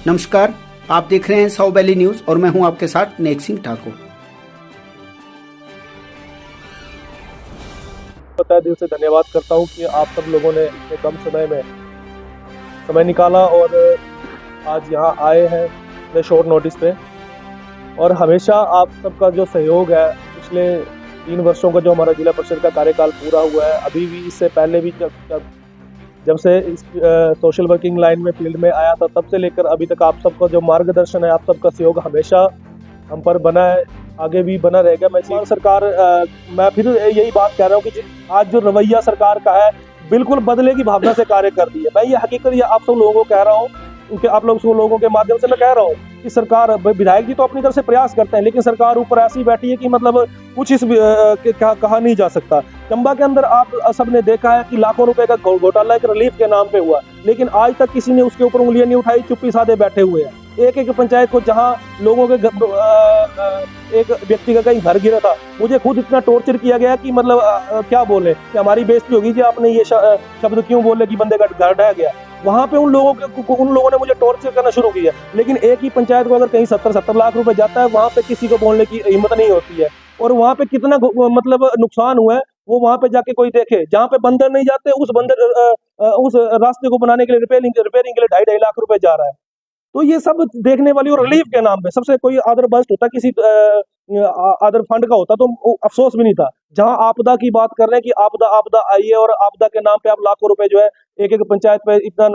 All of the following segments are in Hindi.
नमस्कार, आप देख रहे हैं साउ वैली न्यूज और मैं हूं आपके साथ नेक सिंह ठाकुर। तहे दिल से धन्यवाद करता हूं कि आप सब लोगों ने इतने कम समय में समय निकाला और आज यहां आए हैं इतने शॉर्ट नोटिस पे। और हमेशा आप सबका जो सहयोग है, पिछले 3 वर्षों का जो हमारा जिला परिषद का कार्यकाल पूरा हुआ है, अभी भी इससे पहले भी जब से इस सोशल वर्किंग लाइन में फील्ड में आया था, तब से लेकर अभी तक आप सबका जो मार्गदर्शन है, आप सबका सहयोग हमेशा हम पर बना है, आगे भी बना रहेगा। मैं सरकार मैं फिर यही बात कह रहा हूँ कि आज जो रवैया सरकार का है, बिल्कुल बदले की भावना से कार्य कर दी है। मैं ये हकीकत ये आप सब लोगों को कह रहा हूँ, क्योंकि आप लोगों के माध्यम से मैं कह रहा हूँ कि सरकार, विधायक जी तो अपनी तरफ से प्रयास करते हैं, लेकिन सरकार ऊपर ऐसी बैठी है कि मतलब कुछ इस कहा नहीं जा सकता। चंबा के अंदर आप सबने देखा है कि लाखों रुपए का घोटाला एक रिलीफ के नाम पे हुआ, लेकिन आज तक किसी ने उसके ऊपर उंगलियां नहीं उठाई, चुप्पी साधे बैठे हुए हैं। एक पंचायत को जहां लोगों के एक व्यक्ति का कहीं घर गिरा था, मुझे खुद इतना टॉर्चर किया गया कि मतलब क्या बोले कि हमारी बेइज्जती होगी कि आपने ये शब्द क्यों बोले कि बंदे का घर ढह गया। वहां पे उन लोगों ने मुझे टॉर्चर करना शुरू किया। लेकिन एक ही पंचायत को अगर कहीं 70 लाख रुपए जाता है, वहां पे किसी को बोलने की हिम्मत नहीं होती है। और वहां पे कितना मतलब नुकसान हुआ है वो वहां पे जाके कोई देखे। जहां पे बंदर नहीं जाते, उस रास्ते को बनाने के लिए रिपेयरिंग के लिए 2.5 लाख रुपए जा रहा है। तो ये सब देखने वाली, और रिलीफ के नाम पे सबसे कोई अदर बस्ट होता, किसी अदर फंड का होता तो अफसोस भी नहीं था। जहां आपदा की बात कर रहे हैं कि आपदा आई है और आपदा के नाम पे आप लाखों रुपए जो है एक पंचायत पे इतना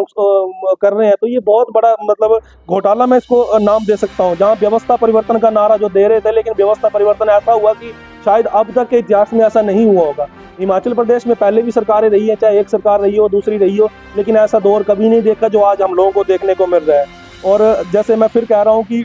कर रहे हैं, तो ये बहुत बड़ा मतलब घोटाला मैं इसको नाम दे सकता हूँ। जहाँ व्यवस्था परिवर्तन का नारा जो दे रहे थे, लेकिन व्यवस्था परिवर्तन ऐसा हुआ कि शायद अब तक के इतिहास में ऐसा नहीं हुआ होगा। हिमाचल प्रदेश में पहले भी सरकारें रही है, चाहे एक सरकार रही हो दूसरी रही हो, लेकिन ऐसा दौर कभी नहीं देखा जो आज हम लोगों को देखने को मिल रहा है। और जैसे मैं फिर कह रहा हूँ कि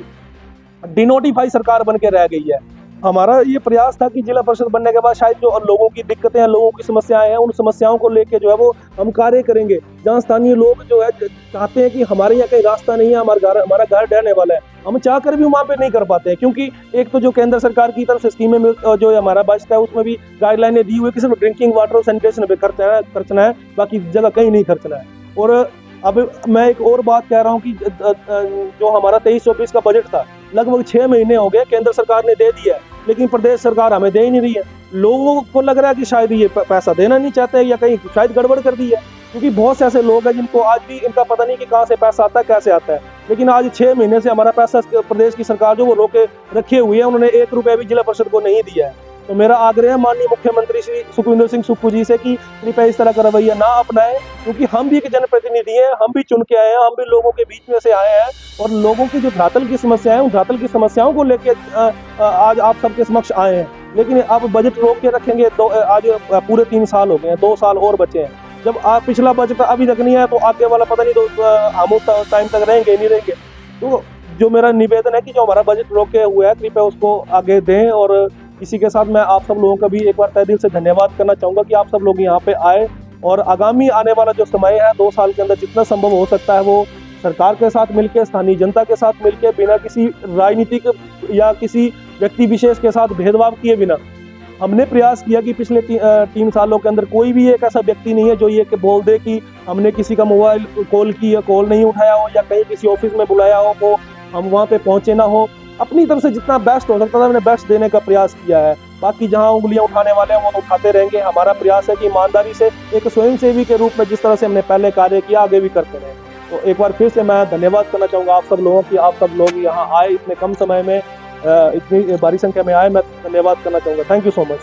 डिनोटिफाई सरकार बन के रह गई है। हमारा ये प्रयास था कि जिला परिषद बनने के बाद शायद जो लोगों की दिक्कतें हैं, लोगों की समस्याएं हैं, उन समस्याओं को लेके जो है वो हम कार्य करेंगे। जहाँ स्थानीय लोग जो है चाहते हैं कि हमारे यहाँ कहीं रास्ता नहीं है, हमारा घर ढहने वाला है, हम चाहकर भी वहाँ पे नहीं कर पाते हैं, क्योंकि एक तो जो केंद्र सरकार की तरफ से स्कीमें जो हमारा बजट है उसमें भी गाइडलाइनें दी हुई कि सिर्फ ड्रिंकिंग वाटर और सैनिटेशन पे खर्चना है, बाकी जगह कहीं नहीं खर्चना है। और अब मैं एक और बात कह रहा हूँ कि जो हमारा 23-24 का बजट था, लगभग 6 महीने हो गए, केंद्र सरकार ने दे दिया है, लेकिन प्रदेश सरकार हमें दे ही नहीं रही है। लोगों को लग रहा है कि शायद ये पैसा देना नहीं चाहते या कहीं शायद गड़बड़ कर दी है, क्योंकि बहुत से ऐसे लोग हैं जिनको आज भी इनका पता नहीं कि कहाँ से पैसा आता है, कैसे आता है। लेकिन आज 6 महीने से हमारा पैसा प्रदेश की सरकार जो वो रोके रखे हुए है, उन्होंने 1 रुपया भी जिला परिषद को नहीं दिया है। तो मेरा आग्रह है माननीय मुख्यमंत्री श्री सुखविंदर सिंह सुक्खू जी से कि कृपया इस तरह का रवैया ना अपनाएं, क्योंकि हम भी एक जनप्रतिनिधि हैं, हम भी चुन के आए हैं, हम भी लोगों के बीच में से आए हैं, और लोगों की जो धरातल की समस्या है, उन धरातल की समस्याओं को लेकर आज आप सबके समक्ष आए हैं। लेकिन अब बजट रोक के रखेंगे, आज पूरे 3 साल हो गए हैं, 2 साल और बचे हैं। जब आप पिछला बजट अभी तक नहीं आया तो आगे वाला पता नहीं, तो हम उस टाइम तक रहेंगे नहीं रहेंगे। तो जो मेरा निवेदन है कि जो हमारा बजट रोके हुए है, कृपया उसको आगे दें। और इसी के साथ मैं आप सब लोगों का भी एक बार तहे दिल से धन्यवाद करना चाहूँगा कि आप सब लोग यहाँ पे आए, और आगामी आने वाला जो समय है 2 साल के अंदर जितना संभव हो सकता है वो सरकार के साथ मिलकर, स्थानीय जनता के साथ मिलकर, बिना किसी राजनीतिक या किसी व्यक्ति विशेष के साथ भेदभाव किए बिना हमने प्रयास किया कि पिछले 3 सालों के अंदर कोई भी एक ऐसा व्यक्ति नहीं है जो ये बोल दे कि हमने किसी का मोबाइल कॉल की या कॉल नहीं उठाया हो, या कहीं किसी ऑफिस में बुलाया हो वो हम वहाँ पे पहुँचे ना हो। अपनी तरफ से जितना बेस्ट हो सकता था हमने बेस्ट देने का प्रयास किया है। बाकी जहाँ उंगलियां उठाने वाले हैं वो तो उठाते रहेंगे। हमारा प्रयास है कि ईमानदारी से एक स्वयंसेवी के रूप में जिस तरह से हमने पहले कार्य किया, आगे भी करते रहे। तो एक बार फिर से मैं धन्यवाद करना चाहूँगा आप सब लोगों की, आप सब लोग यहाँ आए, इतने कम समय में इतनी भारी संख्या में आए, मैं धन्यवाद करना चाहूँगा। Thank you so much.